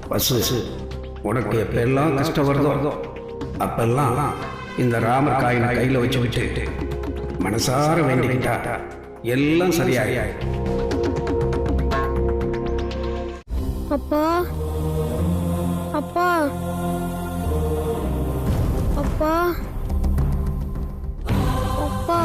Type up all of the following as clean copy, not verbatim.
பசு, உனக்கு எப்பெல்லாம் கஷ்டம் வருதோ அப்பெல்லாம் இந்த ராமர் காயினை கையில் வச்சு விட்டு மனசார வேண்டிக்கிட்டா எல்லாம் சரியாய். அப்பா அப்பா அப்பா அப்பா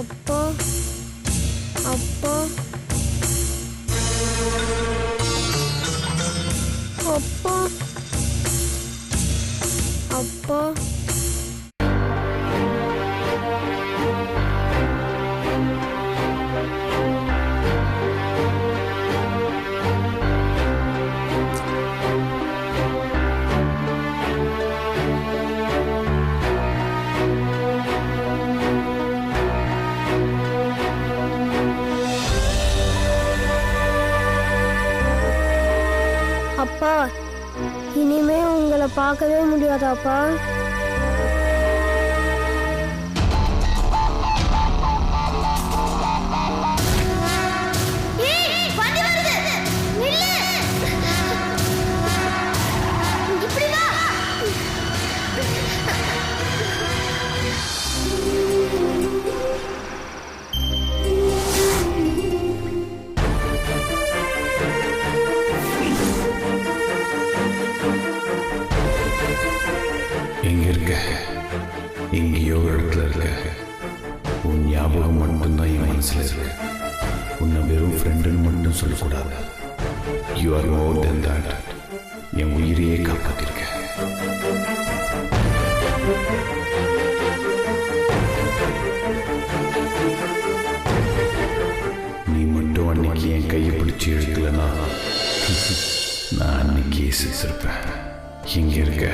அப்பா அப்பா அப்பா அப்பா அப்பா, இனிமே உங்களை பார்க்கவே முடியாதாப்பா? எங்கேயோ இடத்துல இருக்க உன் ஞாபகம் மட்டும்தான் என் மனசுல இருக்கு. உன்னை வெறும் ஃப்ரெண்டுன்னு மட்டும் சொல்லக்கூடாது. You are more than that. என் உயிரையே காப்பாத்திருக்க. நீ மட்டும் அன்னைக்கு என் கையை பிடிச்சி இழுக்கலன்னா நான் அன்னைக்கு செத்துருப்பேன். இங்க இருக்க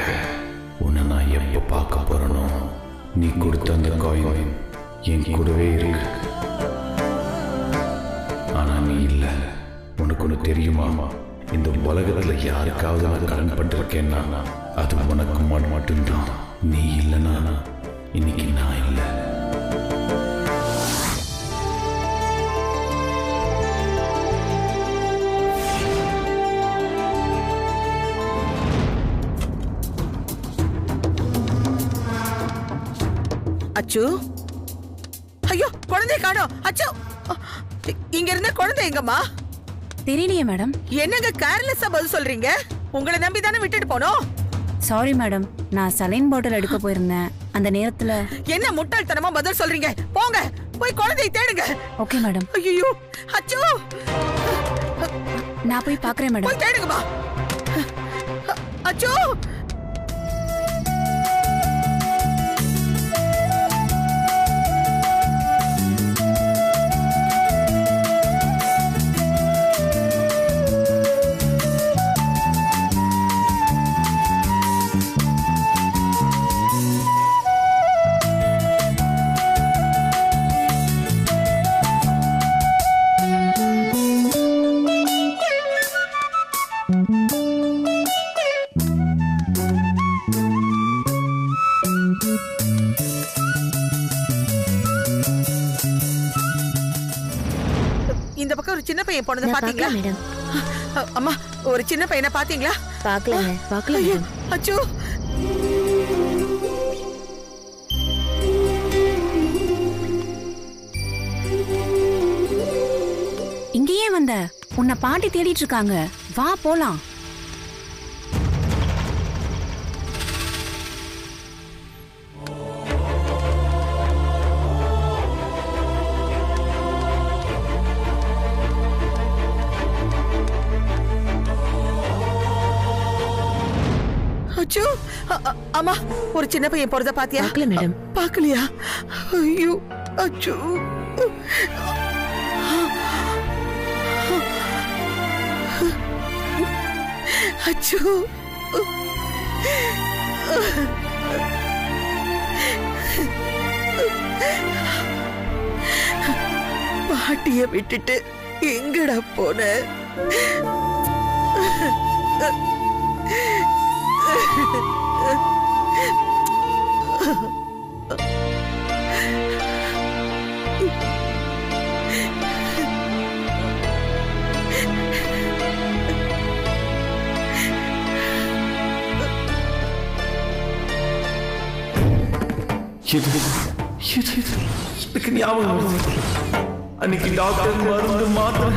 உன்னை நான் எப்போ பார்க்க போறேனோ நீ கொடுத்த அந்த காயின் என் கூடவே இருக்கு. ஆனா நீ இல்லை. உனக்கு ஒன்று தெரியுமா? இந்த உலகத்துல யாருக்காவது நான் கடன் பண்ணிருக்கேன்னா அது உனக்கு மட்டும்தான். நீ இல்லைன்னா இன்னைக்கு நான் இல்லை. அச்சு, ஐயோ குழந்தை காணோம். அச்சு, இங்க இருந்த குழந்தை எங்கம்மா? தெரியலையே மேடம். என்னங்க கேர்லெஸ்ஸா பதில் சொல்றீங்க? உங்களை நம்பி தானே விட்டுட்டு போனோம். சாரி மேடம், நான் சலைன் பாட்டில் எடுக்க போயிருந்தேன். அந்த நேரத்துல என்ன முட்டாள்தனமா பதில் சொல்றீங்க? போங்க, போய் குழந்தையை தேடுங்க. Okay madam. ஐயோ அச்சு, நான் போய் பாக்குறேன் மேடம். போய் தேடுங்கம்மா. அச்சு, இந்த பக்கம் ஒரு சின்ன பையன் போனதை பாத்தீங்களா மேடம்? அம்மா, ஒரு சின்ன பையனை பாத்தீங்களா? பார்க்கல மேடம். அச்சோ, இங்கேயே வந்த உன்னை பாட்டி தேடிட்டு இருக்காங்க. வா போலாம். அச்சோ, அம்மா, ஒரு சின்ன பையன் போறத பாத்தியா? பார்க்கல மேடம். பாக்கலையா? ஐயோ அச்சோ. அச்சோ, பாட்டிய விட்டுட்டு எங்கடா போன? இதுக்கு ஞாபகம் வருது. அன்னைக்கு டாக்டர் மருந்து மாத்திரை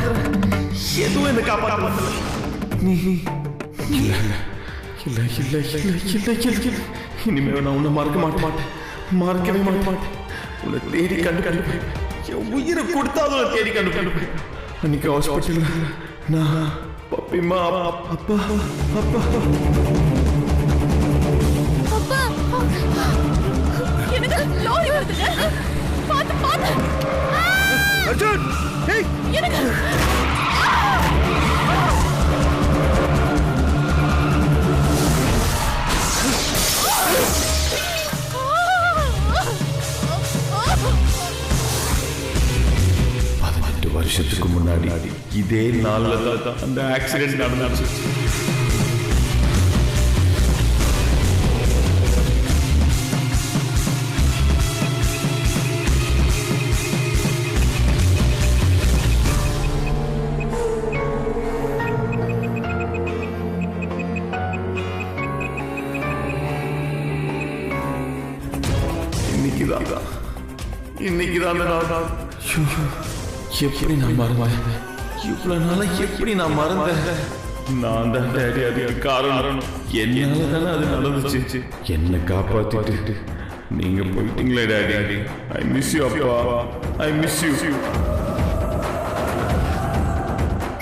எதுவும் என்ன காப்பாற்ற. நீ இல்ல இல்ல இல்ல இல்ல இல்ல இல்ல இனிமே நான் உன்னை மறக்கவே மாட்டேன். உன்னை தேடி கண்டுபிடிப்பேன். என் உயிரை கொடுத்தாலும் தேடி கண்டுபிடிப்பேன். அன்னைக்கு ஹாஸ்பிட்டல் நான் பப்பிமா அப்பா அப்பா லோரி வருதுங்க. பாத்து அர்ஜுன் ஏய் எனக்கு வருஷத்துக்கு முன்னாடி இதே நாள்ல தான் அந்த ஆக்சிடென்ட் நடந்துச்சு. இன்னைக்குதான் எப்படி நான் மறந்தேன்? இவ்வளவு நாளா எப்படி நான் மறந்தேன்? நான் தான் டேடி, அதுக்கு காரணம் என்னால தானே அது நடந்துச்சு. என்னை காப்பாத்திட்டு நீங்க போயிட்டீங்களே டேடி. ஐ மிஸ் யூ அப்பா, ஐ மிஸ் யூ.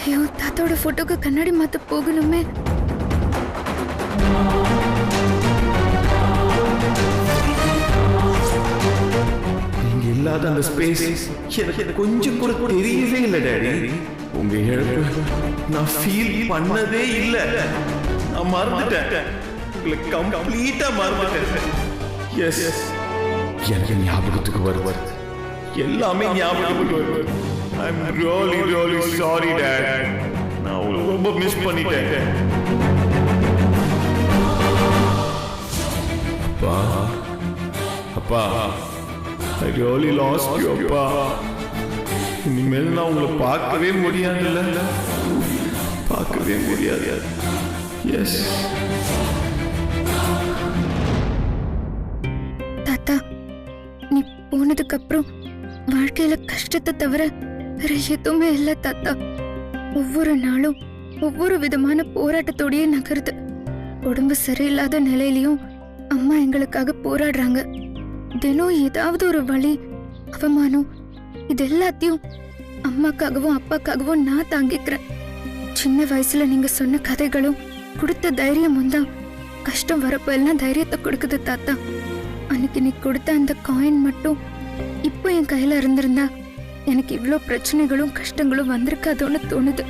ஐயோ, தாத்தாவோட போட்டோக்கு கண்ணாடி மாத்த போகணுமே. இல்லாத அந்த ஸ்பேஸ் எனக்கு கொஞ்சம் கூட தெரியவே இல்லை டேடி. உங்க இழப்பு நான் ஃபீல் பண்ணதே இல்லை. நான் மறந்துட்டேன். உங்களை கம்ப்ளீட்டா மறந்துட்டேன். எஸ், எனக்கு ஞாபகத்துக்கு வருவார். எல்லாமே ஞாபகத்துக்கு வருவார். I am really really sorry dad. நான் உங்களை ரொம்ப மிஸ் பண்ணிட்டேன். அப்பா அப்பா, I really lost you, அப்பா. இனிமேல் நான் உங்களை பார்க்கவே முடியாதுல்ல, பார்க்கவே முடியாது. எஸ் தாத்தா, நீ போனதுக்கு அப்புறம் வாழ்க்கையில கஷ்டத்தை தவிர வேற எதுவுமே இல்லை தாத்தா. ஒவ்வொரு நாளும் ஒவ்வொரு விதமான போராட்டத்தோடயே நகருது. உடம்பு சரியில்லாத நிலையிலையும் அம்மா எங்களுக்காக போராடுறாங்க. தினம் ஏதாவது ஒரு வலி, அவமானம், இது எல்லாத்தையும் அம்மாக்காகவும் அப்பாக்காகவும் நான் தாங்கிக்கிறேன். சின்ன வயசுல நீங்க சொன்ன கதைகளும் கொடுத்த தைரியமும் தான் கஷ்டம் வரப்ப எல்லாம் தைரியத்தை கொடுக்குது தாத்தா. அன்னைக்கு நீ கொடுத்த அந்த காயின் மட்டும் இப்போ என் கையில இருந்திருந்தா எனக்கு இவ்வளோ பிரச்சனைகளும் கஷ்டங்களும் வந்திருக்காதோன்னு தோணுது.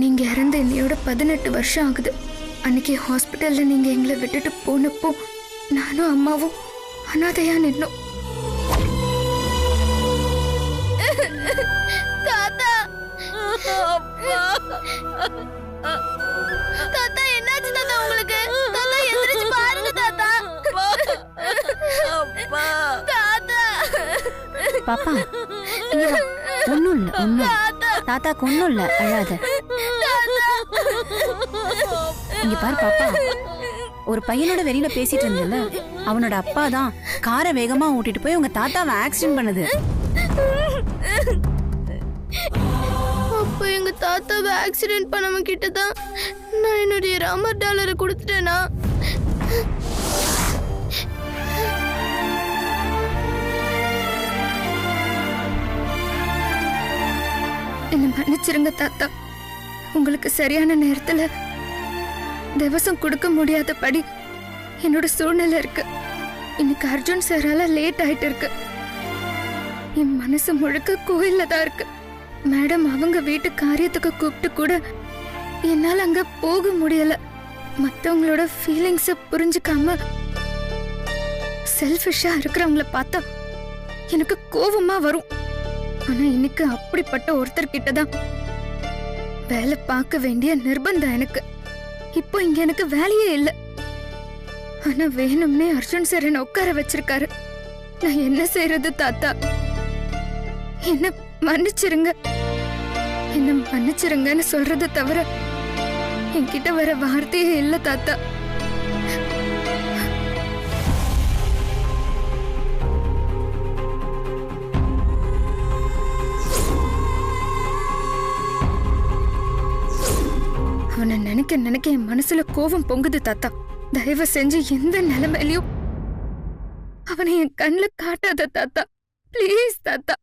நீங்க இறந்த என்னையோட 18 வருஷம் ஆகுது. அன்னைக்கு ஹாஸ்பிட்டல்ல நீங்க எங்களை விட்டுட்டு போனப்போ நானும் அம்மாவும் அனாதையா நின்னோம். தாத்தா, தாத்தா என்னாச்சு தாத்தா உங்களுக்கு? தாத்தா எந்திரிச்சு பாருங்க தாத்தா. தாத்தா பாப்பா, ஒண்ணும் இல்ல, ஒண்ணும் தாத்தாக்கு ஒண்ணும் இல்ல, அழாத. இங்க பாரு பாப்பா, ஒரு பையனோட வெளியில பேசிட்டு இருந்தல, அவனோட அப்பா தான் காரை வேகமா ஓட்டிட்டு போய் உங்க தாத்தாவை ஆக்சிடென்ட் பண்ணது. அப்போ எங்க தாத்தாவை ஆக்சிடென்ட் பண்ணவங்க கிட்டதான் நான் என்னுடைய ராமர் டாலரை கொடுத்துட்டேனா? என்ன மன்னிச்சிருங்க தாத்தா. உங்களுக்கு சரியான நேரத்துல திவசம் கொடுக்க முடியாதபடி என்னோட சூழ்நிலை இருக்கு. இன்னைக்கு அர்ஜுன் சாரால லேட் ஆயிட்டு இருக்கு. என் மனசு முழுக்க கோயில்ல தான் இருக்கு. மேடம் அவங்க வீட்டு காரியத்துக்கு கூப்பிட்டு கூட என்னால அங்க போக முடியல. மத்தவங்களோட ஃபீலிங்ஸ புரிஞ்சுக்காம செல்ஃபிஷா இருக்கிறவங்கள பார்த்தா எனக்கு கோவமா வரும். ஆனா இன்னைக்கு அப்படிப்பட்ட ஒருத்தர் கிட்டதான் வேலை பார்க்க வேண்டிய நிர்பந்தம் எனக்கு. இப்போ இங்க எனக்கு வேலையே இல்லை. ஆனா வேணும்னே அர்ஜுன் சார் என்ன உட்கார வச்சிருக்காரு. நான் என்ன செய்யறது தாத்தா? என்ன மன்னிச்சிருங்க, என்ன மன்னிச்சிருங்கன்னு சொல்றது தவிர என்கிட்ட வர வார்த்தையே இல்ல தாத்தா. அவனை நினைக்க நினைக்க என் மனசுல கோபம் பொங்குது தாத்தா. தயவு செஞ்சு எந்த நிலைமையிலையும் அவனை என் கண்ணுல காட்டாத தாத்தா, ப்ளீஸ் தாத்தா.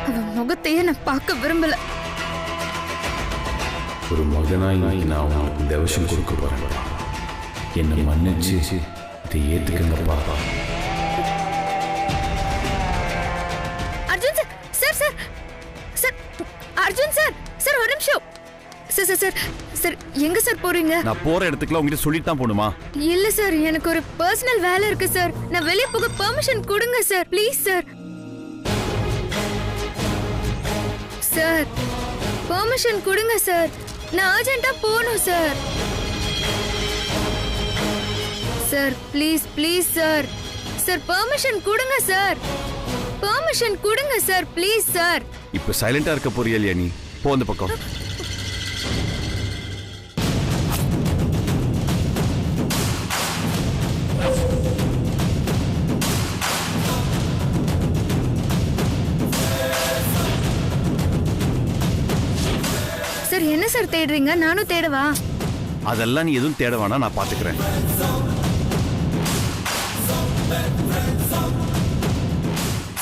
அவன் முகத்தையே நான் பார்க்க விரும்பல. ஒரு மகனா இன்னைக்கு நான் உங்களுக்கு தவசம் கொடுக்க போறேன். என்னை மன்னிச்சு இதை ஏத்துக்கங்கப்பா. Arjun sir, sir sir sir, Arjun sir, sir ஒரு நிமிஷம். சார் சார் சார் சார், எங்க சார் போறீங்க? நான் போற இடத்துக்குலாம் உங்ககிட்ட சொல்லிட்டு தான் போணுமா? இல்ல சார், எனக்கு ஒரு பர்சனல் வேலை இருக்கு சார். நான் வெளிய போக பெர்மிஷன் கொடுங்க sir, please sir. Sir permission கொடுங்க சார், நான் அர்ஜென்ட்டா போகணும் sir. Sir please please sir, sir permission கொடுங்க சார், பெர்மிஷன் கொடுங்க சார், ப்ளீஸ் சார். இப்ப சைலண்டா இருக்க போறியா இல்லையா நீ? போ அந்த பக்கம். சார் என்ன சார் தேடுறீங்க? நானும் தேடவா? அதெல்லாம் நீ எதுவும் தேட வேணா, நான் பாத்துக்கிறேன்.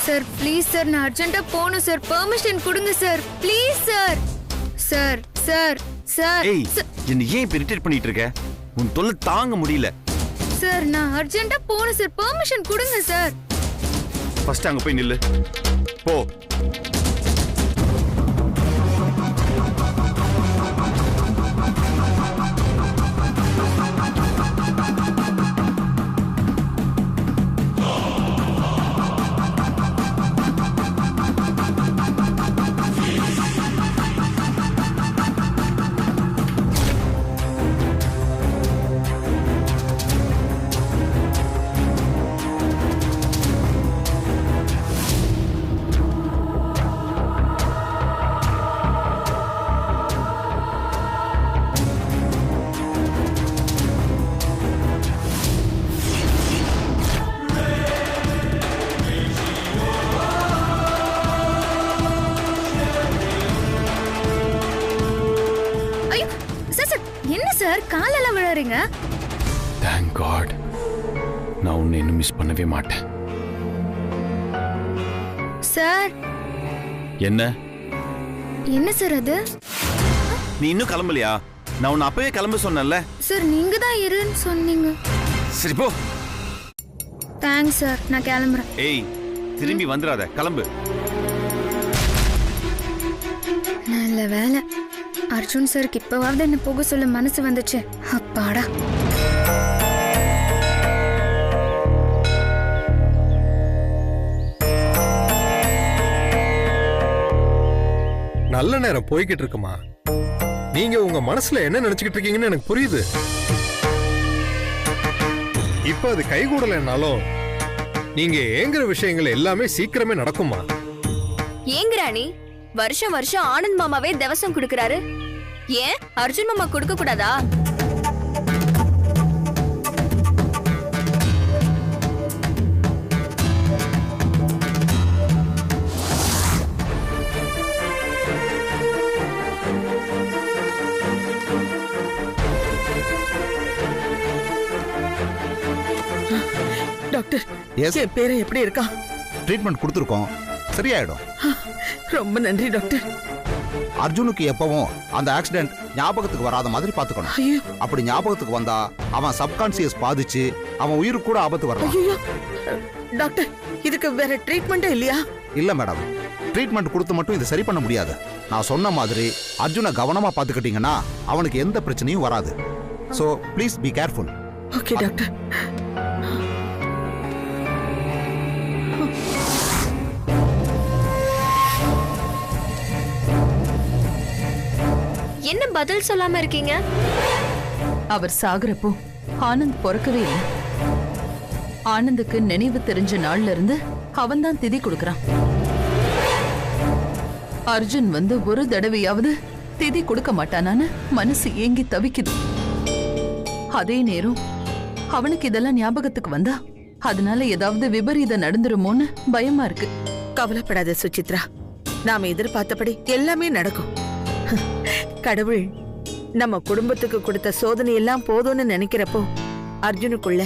சார் ப்ளீஸ் சார், நான் அர்ஜென்ட்டா போகணும் சார், பெர்மிஷன் கொடுங்க sir, please sir. Sir sir sir ஏய், என்ன ஏன் இப்ப இரிட்டேட் பண்ணிட்டு இருக்க? உன் தொல்லை தாங்க முடியல. சார் நான் அர்ஜென்ட்டா போகணும் சார், பெர்மிஷன் கொடுங்க சார். ஃபர்ஸ்ட் அங்க போய் நில்லு. போ. சார் காலெல்லாம் விழறீங்க? Thank God. நான் உன்னை இன்னும் மிஸ் பண்ணவே மாட்டேன். சார் என்ன என்ன சார் அது? நீ இன்னும் கிளம்பலையா? நான் உன்னை அப்பவே கிளம்ப சொன்னேன்ல. சார் நீங்க தான் இருன்னு சொன்னீங்க. சரி போ. தேங்க்ஸ் சார், நான் கிளம்புறேன். ஏய், திரும்பி வந்துடாத, கிளம்பு. நல்ல வேலை, அர்ஜுன் சாருக்கு இப்பவாவது என்ன போக சொல்ல மனசு வந்துச்சு. அப்பாடா. நல்ல நேரம் போய்கிட்டு இருக்குமா. நீங்க உங்க மனசுல என்ன நினைச்சுக்கிட்டு இருக்கீங்கன்னு எனக்கு புரியுது. இப்ப அது கைகூடலைன்னாலும் நீங்க ஏங்குற விஷயங்கள் எல்லாமே சீக்கிரமே நடக்குமா. ஏங்குறாணி வருஷம் வருஷம் ஆனந்த் மாமாவே தவசம் கொடுக்கறாரு, ஏன் அர்ஜுன் மாமா கொடுக்க கூடாதா? டாக்டர், என் பேரை எப்படி இருக்கா? ட்ரீட்மெண்ட் கொடுத்துருக்கோம். சரியாயிடும். ரொம்ப நன்றி டாக்டர். அர்ஜுனுக்கு எப்பவும் அந்த ஆக்சிடென்ட் ஞாபகத்துக்கு வராத மாதிரி பாத்துக்கணும். ஐயோ அப்படி ஞாபகத்துக்கு வந்தா அவன் சப்கான்சியஸ் பாதிச்சு அவன் உயிருக்கு கூட ஆபத்து வரலாம். ஐயோ டாக்டர், இதுக்கு வேற ட்ரீட்மெண்ட்டே இல்லையா? இல்ல மேடம், ட்ரீட்மெண்ட் கொடுத்து மட்டும் இதை சரி பண்ண முடியாது. நான் சொன்ன மாதிரி அர்ஜுனை கவனமா பாத்துக்கிட்டீங்கன்னா அவனுக்கு எந்த பிரச்சனையும் வராது. So please be careful. Okay doctor. என்ன பதில் சொல்லாம இருக்கீங்க? அவர் சாகுறப்போ ஆனந்த் பிறக்கவே இல்லை. ஆனந்துக்கு நினைவு தெரிஞ்ச நாள்ல இருந்து அவன் தான் திதி கொடுக்கறான். அர்ஜுன் வந்து ஒரு தடவையாவது திதி கொடுக்க மாட்டானான்னு மனசு ஏங்கி தவிக்குது. அதே நேரம் அவனுக்கு இதெல்லாம் ஞாபகத்துக்கு வந்தா அதனால ஏதாவது விபரீதம் நடந்துருமோன்னு பயமா இருக்கு. கவலைப்படாத சுசித்ரா, நாம எதிர்பார்த்தபடி எல்லாமே நடக்கும். கடவுள் நம்ம குடும்பத்துக்கு கொடுத்த சோதனை எல்லாம் போதும்னு நினைக்கிறப்போ அர்ஜுனுக்குள்ள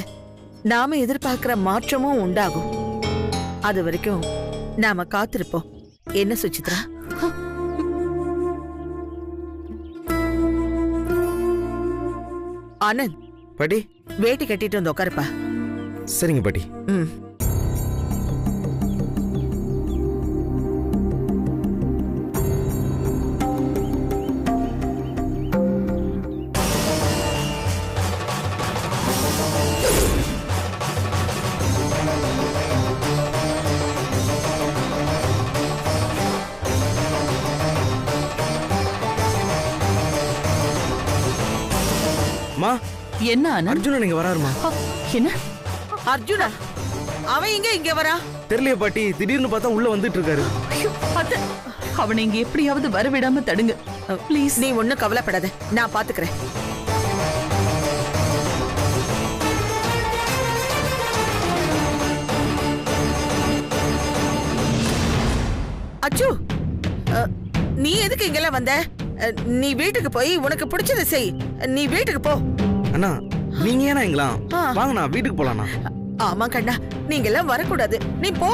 நாம எதிர்பார்க்கிற மாற்றமும் உண்டாகும். அது வரைக்கும் நாம காத்திருப்போம். என்ன சுசித்ரா? ஆனந்த் பாட்டி, வேட்டி கட்டிட்டு வந்து உட்காருப்பா. சரிங்க பாட்டி. ம். மா, என்ன ஆனந்த்? அர்ஜுனன் இங்க வராருமா? என்ன அர்ஜுனா? அவன் இங்க வரா? தெரியலையே பாட்டி, திடீர்னு பார்த்தா உள்ள வந்துட்டு இருக்காரு. அவனை இங்க எப்படியாவது வரவிடாம தடுங்க ப்ளீஸ். நீ ஒண்ணும் கவலைப்படாத, நான் பாத்துக்கிறேன். அச்சு, நீ எதுக்கு இங்கெல்லாம் வந்த? நீ வீட்டுக்கு போய் உனக்கு பிடிச்சதை செய். நீ வீட்டுக்கு போ. அண்ணா, நீங்க ஏன்னா இங்கலாம் வாங்கண்ணா, வீட்டுக்கு போலாண்ணா. ஆமா கண்ணா, நீங்க எல்லாம் வரக்கூடாது. நீ போ.